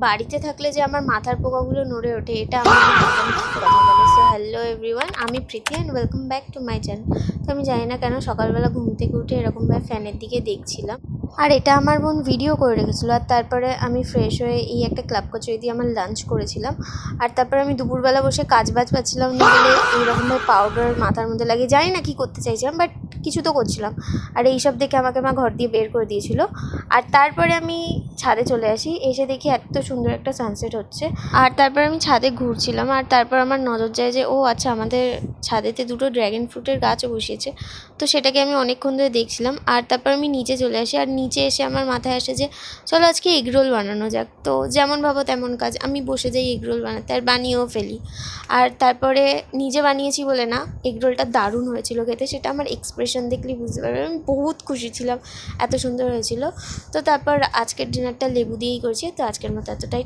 বাড়িতে থাকলে যে আমার মাথার পোকাগুলো নড়ে ওঠে এটা আমার একদম ঠিক কথা বলে। সো হ্যালো এভরিওয়ান, আমি Priti and welcome back to my channel. তো আমি জানি না কেন সকালবেলা ঘুম থেকে উঠে এরকমভাবে ফ্যানের দিকে দেখছিলাম, আর এটা আমার বোন ভিডিও করে রেখেছিলো। আর তারপরে আমি ফ্রেশ হয়ে এই একটা ক্লাব কচুরি দিয়ে আমার লাঞ্চ করেছিলাম। আর তারপরে আমি দুপুরবেলা বসে কাজ বাজ পাচ্ছিলাম না বলে এইরকমভাবে পাউডার মাথার মধ্যে লাগিয়ে জানি না কী করতে চাইছিলাম, বাট কিছু তো করছিলাম। আর এইসব দেখে আমাকে মা ঘর দিয়ে বের করে দিয়েছিল। আর তারপরে আমি ছাদে চলে আসি, এসে দেখি এত সুন্দর একটা সানসেট হচ্ছে। আর তারপর আমি ছাদে ঘুরছিলাম, আর তারপর আমার নজর যায় যে ও আচ্ছা, আমাদের ছাদেতে দুটো ড্র্যাগন ফ্রুটের গাছও বসিয়েছে। তো সেটাকে আমি অনেকক্ষণ ধরে দেখছিলাম। আর তারপর আমি নিচে চলে আসি, আর নিচে এসে আমার মাথায় আসে যে চলো আজকে এগরোল বানানো যাক। তো যেমন ভাবো তেমন কাজ, আমি বসে যাই এগরোল বানাতে আর বানিয়েও ফেলি। আর তারপরে নিজে বানিয়েছি বলে না, এগরোলটা দারুণ হয়েছিল খেতে, সেটা আমার এক্সপ্রেশন দেখলেই বুঝতে পারবে। আমি বহুত খুশি ছিলাম, এত সুন্দর হয়েছিল। তো তারপর আজকের ডিনারটা লেবু দিয়েই করছি। তো আজকের মতো এতটাই।